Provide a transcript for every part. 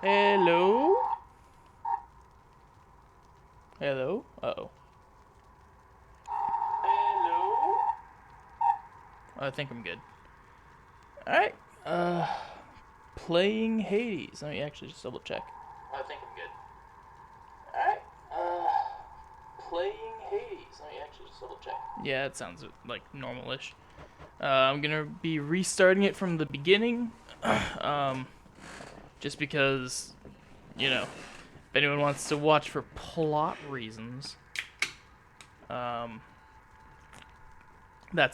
Hello? Hello? Uh-oh. Hello? I think I'm good. Alright. Playing Hades. Let me actually just double check. I think I'm good. Alright. Playing Hades. Let me actually just double check. Yeah, it sounds like normal-ish. I'm gonna be restarting it from the beginning. Just because, you know, if anyone wants to watch for plot reasons, that's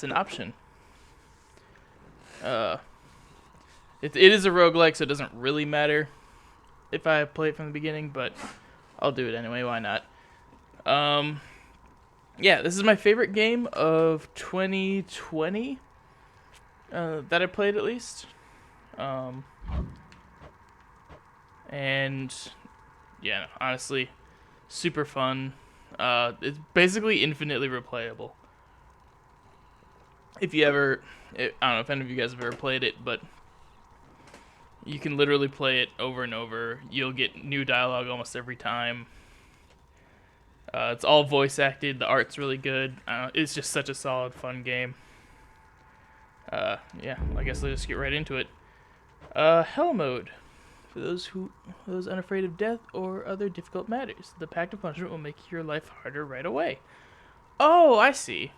an option. It is a roguelike, so it doesn't really matter if I play it from the beginning, but I'll do it anyway, why not? Yeah, this is my favorite game of 2020, that I played at least. And yeah, honestly, super fun. It's basically infinitely replayable. If you ever, I don't know if any of you guys have ever played it, but you can literally play it over and over. You'll get new dialogue almost every time. It's all voice acted. The art's really good. It's just such a solid, fun game. Yeah, I guess let's just get right into it. Hell mode. For those unafraid of death or other difficult matters, the Pact of Punishment will make your life harder right away. Oh, I see.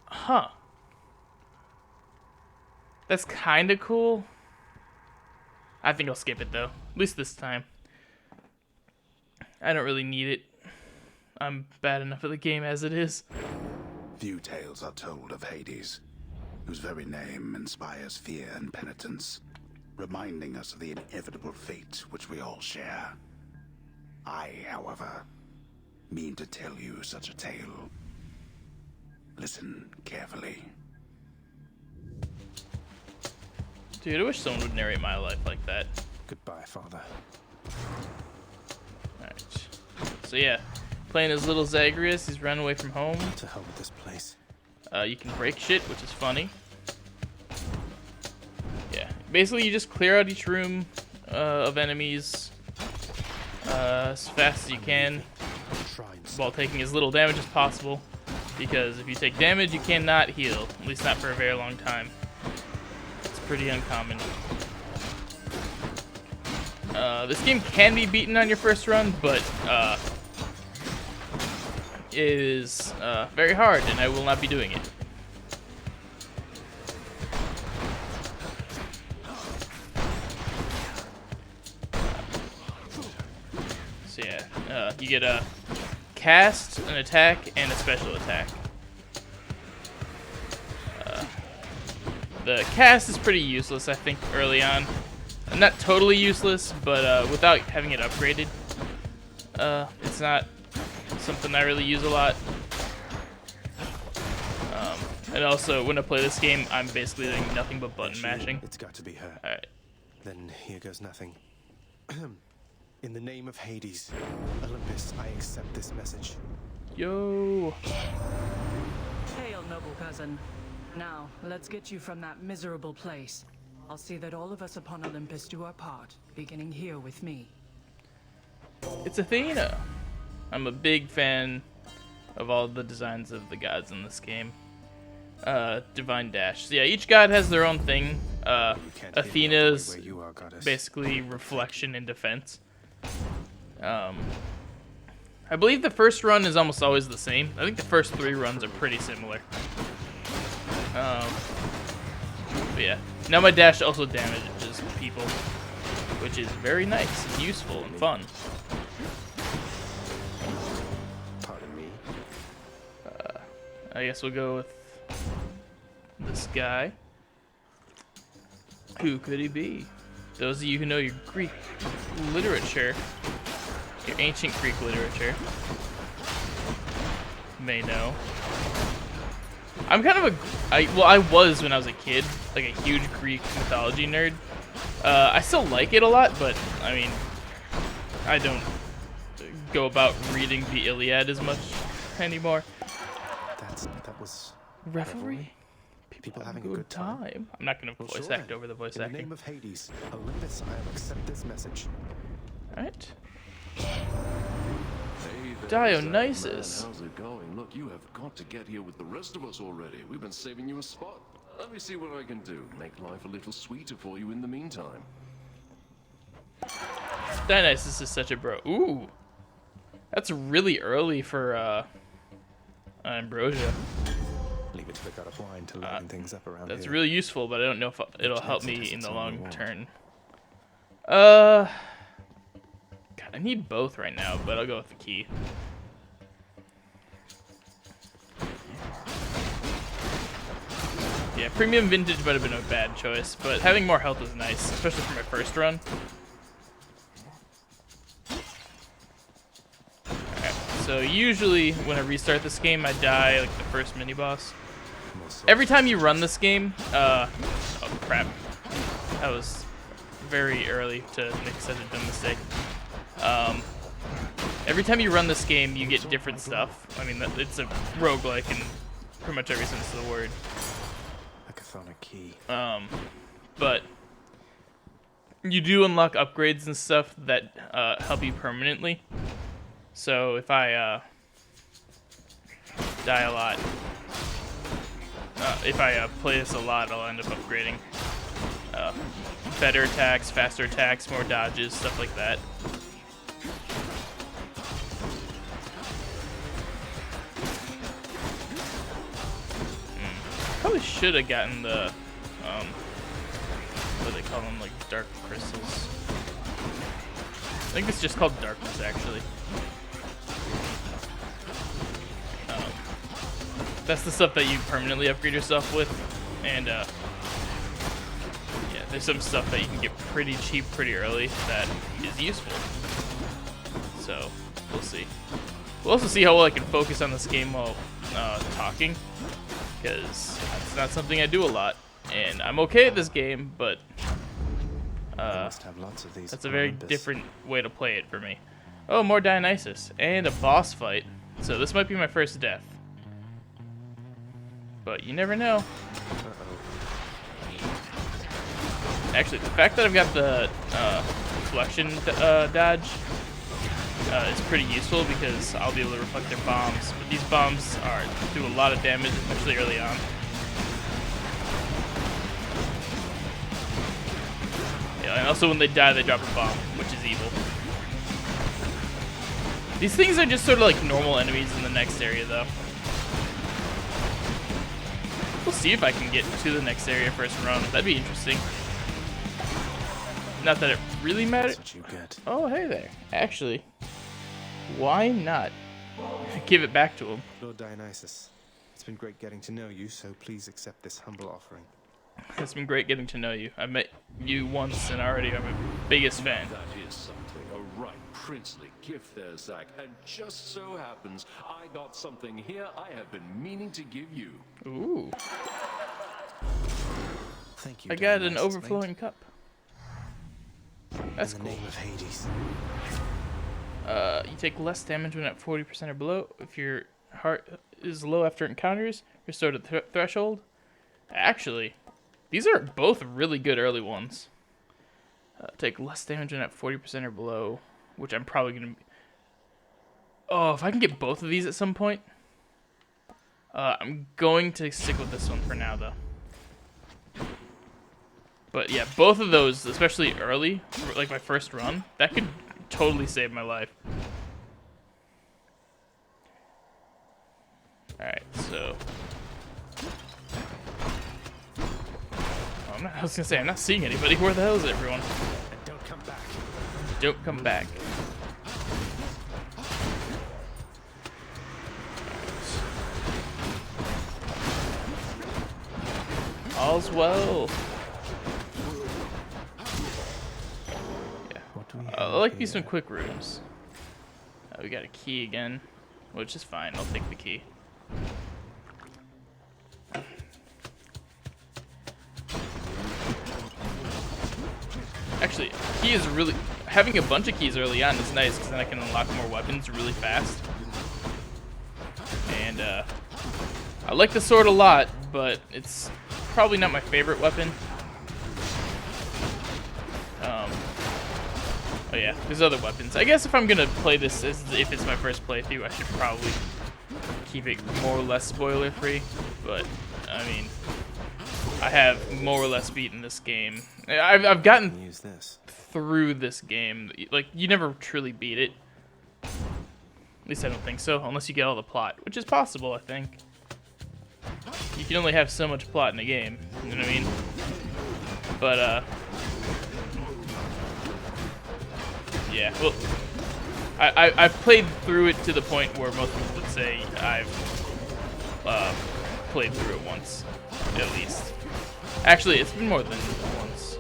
Huh. That's kind of cool. I think I'll skip it, though. At least this time. I don't really need it. I'm bad enough at the game as it is. Few tales are told of Hadeez, whose very name inspires fear and penitence, reminding us of the inevitable fate which we all share. I, however, mean to tell you such a tale. Listen carefully. Dude, I wish someone would narrate my life like that. Goodbye, Father. Alright. So yeah, playing as little Zagreus, he's run away from home. To hell with this place. You can break shit, which is funny. Yeah, basically you just clear out each room of enemies as fast as you can while taking as little damage as possible. Because if you take damage, you cannot heal, at least not for a very long time. It's pretty uncommon. This game can be beaten on your first run, but it is very hard, and I will not be doing it. So yeah, you get a cast, an attack, and a special attack. The cast is pretty useless, I think, early on. Not totally useless, but without having it upgraded, it's not something I really use a lot. And also, when I play this game, I'm basically doing nothing but button mashing. It's got to be her. Alright. Then here goes nothing. In the name of Hadeez, Olympus, I accept this message. Yo! Hail, noble cousin. Now, let's get you from that miserable place. I'll see that all of us upon Olympus do our part, beginning here with me. It's Athena! I'm a big fan of all the designs of the gods in this game. Divine Dash. So yeah, each god has their own thing. Athena's basically reflection and defense. I believe the first run is almost always the same. I think the first 3 runs are pretty similar. But yeah. Now my dash also damages people, which is very nice, and useful, and fun. Pardon me. I guess we'll go with this guy. Who could he be? Those of you who know your Greek literature, your ancient Greek literature, may know. I'm kind of I was when I was a kid, like a huge Greek mythology nerd. I still like it a lot, but I mean, I don't go about reading the Iliad as much anymore. That was Revelry? People having a good time. I'm not gonna Well, voice sure act then. over the voice In the acting. name of Hadeez, Olympus, I will accept this message. All right. Hey there, Dionysus. Zach, man, how's it going? Look, you have got to get here with the rest of us already. We've been saving you a spot. Let me see what I can do. Make life a little sweeter for you in the meantime. Dionysus is such a bro. Ooh. That's really early for Ambrosia. Leave it to the god of wine to liven things up around That's here. really useful, but I don't know if it'll help me in the long reward. term. God, I need both right now, but I'll go with the key. Yeah, premium vintage might have been a bad choice, but having more health is nice, especially for my first run. Alright, so usually when I restart this game, I die like the first mini boss. Every time you run this game, oh crap, that was very early to make such a dumb mistake. Every time you run this game, you get different stuff. I mean, it's a roguelike in pretty much every sense of the word. A chthonic key. But you do unlock upgrades and stuff that help you permanently. So if I die a lot, if I play this a lot, I'll end up upgrading better attacks, faster attacks, more dodges, stuff like that. Probably should have gotten the what do they call them, like dark crystals. I think it's just called darkness, actually. That's the stuff that you permanently upgrade yourself with, and yeah, there's some stuff that you can get pretty cheap pretty early that is useful. So we'll see. We'll also see how well I can focus on this game while talking, because it's not something I do a lot, and I'm okay at this game, but must have lots of these that's a on very Olympus. different way to play it for me. Oh, more Dionysus and a boss fight. So this might be my first death, but you never know. Actually, the fact that I've got the reflection dodge is pretty useful because I'll be able to reflect their bombs. But these bombs do a lot of damage, especially early on. Yeah, and also when they die, they drop a bomb, which is evil. These things are just sort of like normal enemies in the next area, though. We'll see if I can get to the next area first run. That'd be interesting. Not that it really matters. That's what you get. Oh, hey there. Actually, why not give it back to him? Lord Dionysus, it's been great getting to know you, so please accept this humble offering. It's been great getting to know you. I met you once and already I'm a biggest fan. That is something. A right princely gift there, Zach. And just so happens, I got something here I have been meaning to give you. Ooh, Thank you. I got an Dionysus, overflowing mate. cup. That's In the cool. name of Hadeez. You take less damage when at 40% or below. If your heart is low after encounters, restore to the threshold. Actually, these are both really good early ones. Take less damage when at 40% or below, which I'm probably going to... Oh, if I can get both of these at some point. I'm going to stick with this one for now, though. But yeah, both of those, especially early, like my first run, that could totally save my life. Alright, so... Oh, I was gonna say, I'm not seeing anybody. Where the hell is everyone? And don't come back. Don't come back. All's well. What do we I have like these some here? quick rooms. We got a key again, which is fine. I'll take the key. Actually, key is really... Having a bunch of keys early on is nice, because then I can unlock more weapons really fast. And, I I like the sword a lot, but it's probably not my favorite weapon. Oh yeah, there's other weapons. I guess if I'm gonna play this as if it's my first playthrough, I should probably keep it more or less spoiler free. But I mean, I have more or less beaten this game. I've gotten Use this. through this game. Like, you never truly beat it. At least I don't think so, unless you get all the plot, which is possible, I think. You can only have so much plot in a game, you know what I mean? But, yeah, well, I've played through it to the point where most people would say I've played through it once, at least. Actually, it's been more than once.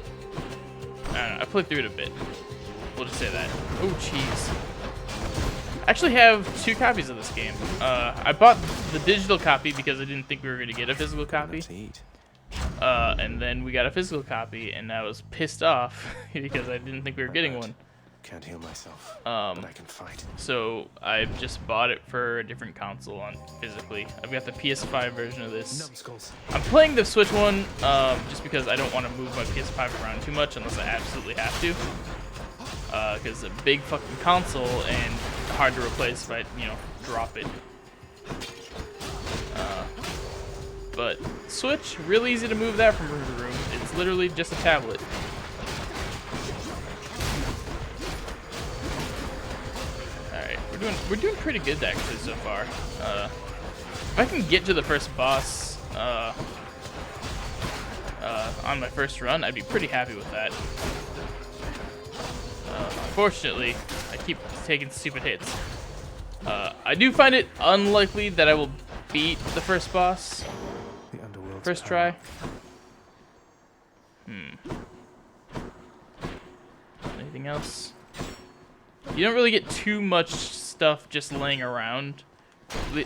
I don't know, I played through it a bit. We'll just say that. Oh, jeez. I actually have 2 copies of this game. I bought the digital copy because I didn't think we were going to get a physical copy. To eat. And then we got a physical copy, and I was pissed off because I didn't think we were getting one. Can't heal myself, but I can fight. So I've just bought it for a different console on physically. I've got the PS5 version of this. Numbskulls. I'm playing the Switch one just because I don't want to move my PS5 around too much unless I absolutely have to. Because it's a big fucking console and hard to replace if I, you know, drop it. But Switch, really easy to move that from room to room. It's literally just a tablet. Alright, we're doing pretty good actually so far. If I can get to the first boss on my first run, I'd be pretty happy with that. Unfortunately, I keep taking stupid hits. I do find it unlikely that I will beat the first boss The underworld's first power. try. Anything else? You don't really get too much stuff just laying around,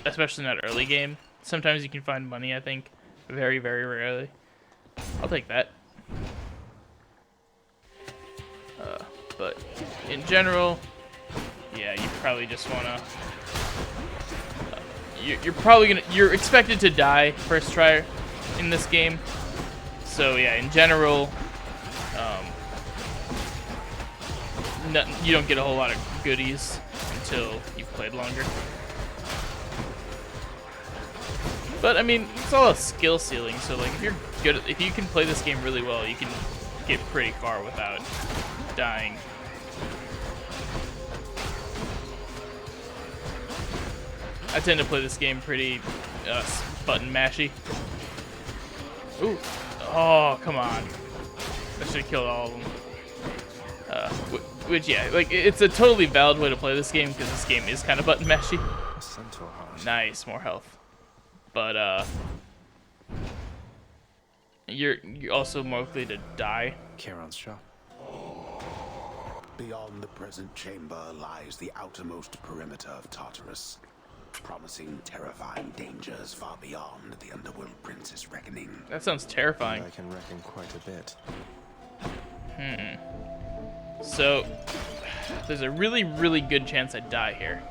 especially in that early game. Sometimes you can find money, I think. Very, very rarely. I'll take that. But in general, yeah, you probably just wanna. You're expected to die first try in this game. So yeah, in general, you don't get a whole lot of goodies until you've played longer. But I mean, it's all a skill ceiling. So like, if you can play this game really well, you can get pretty far without dying. I tend to play this game pretty button mashy. Ooh. Oh, come on. I should have killed all of them. Which, yeah, like, it's a totally valid way to play this game because this game is kind of button mashy. A centaur heart. Nice, more health. But, you're also more likely to die. Charon's shop. Beyond the present chamber lies the outermost perimeter of Tartarus, promising terrifying dangers far beyond the Underworld Prince's reckoning. That sounds terrifying. I can reckon quite a bit. So, there's a really, really good chance I die here.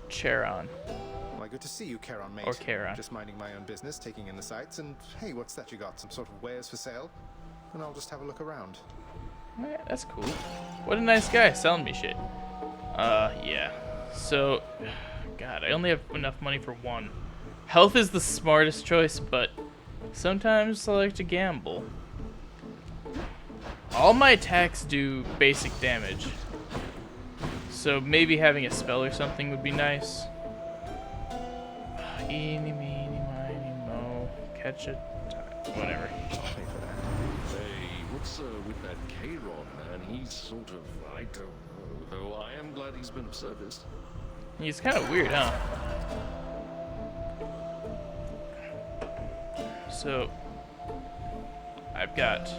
Charon. Why, good to see you, Charon, mate. Or Charon. Just minding my own business, taking in the sights, and hey, what's that you got? Some sort of wares for sale? And I'll just have a look around. Yeah, that's cool. What a nice guy selling me shit. Yeah. So, God, I only have enough money for one. Health is the smartest choice, but sometimes I like to gamble. All my attacks do basic damage. So maybe having a spell or something would be nice. Eeny, meeny, miny, mo. Catch it. Whatever. I'll pay for that. Hey, what's with that K-Rod, man? He's sort of, I don't know, though I am glad he's been of service. He's kind of weird, huh? So, I've got,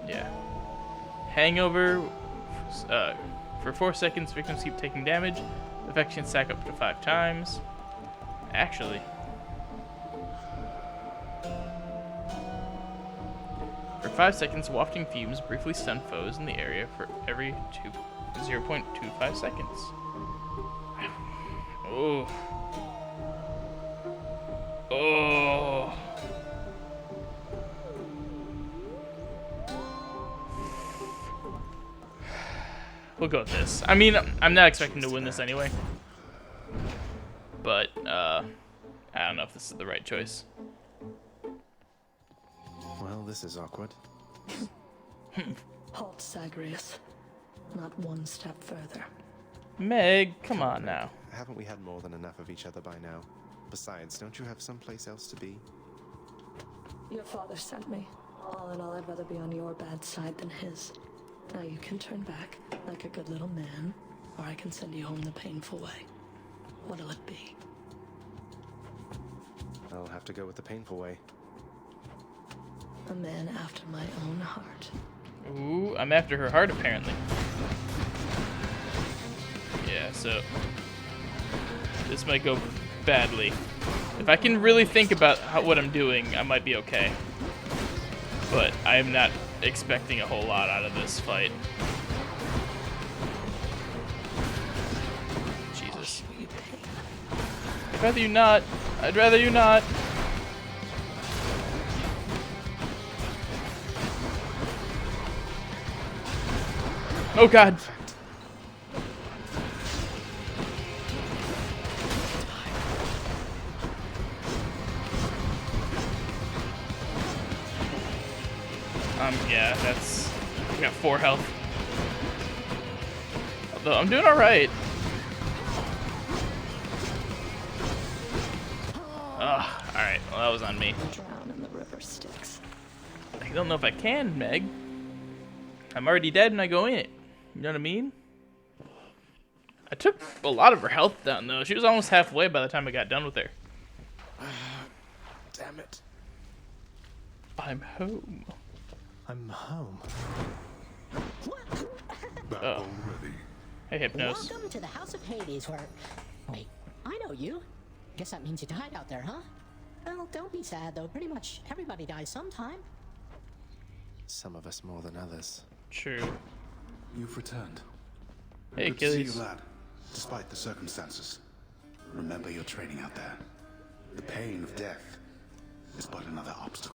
yeah, Hangover. For 4 seconds, victims keep taking damage. Effects can stack up to 5 times. Actually, for 5 seconds, wafting fumes briefly stun foes in the area for every 0.25 seconds. Oh. Oh. We'll go with this. I mean, I'm not expecting to win this anyway. But, I don't know if this is the right choice. Well, this is awkward. Halt, Zagreus. Not one step further. Meg, come on now. Haven't we had more than enough of each other by now? Besides, don't you have someplace else to be? Your father sent me. All in all, I'd rather be on your bad side than his. Now you can turn back, like a good little man, or I can send you home the painful way. What'll it be? I'll have to go with the painful way. A man after my own heart. Ooh, I'm after her heart, apparently. Yeah, so... this might go badly. If I can really think about what I'm doing, I might be okay. But I am not expecting a whole lot out of this fight. Jesus. I'd rather you not. I'd rather you not. Oh God. Yeah, that's... I got 4 health. Although, I'm doing alright. Ugh, alright, well that was on me. Drown in the river Styx. I don't know if I can, Meg. I'm already dead and I go in it. You know what I mean? I took a lot of her health down, though. She was almost halfway by the time I got done with her. Damn it. I'm home. I'm home. Back Oh. already. Hey, Hypnos. Welcome to the House of Hadeez, where... Wait, I know you. Guess that means you died out there, huh? Well, don't be sad, though. Pretty much everybody dies sometime. Some of us more than others. True. You've returned. Hey, Good to see Achilles. you, lad. Despite the circumstances, remember your training out there. The pain of death is but another obstacle.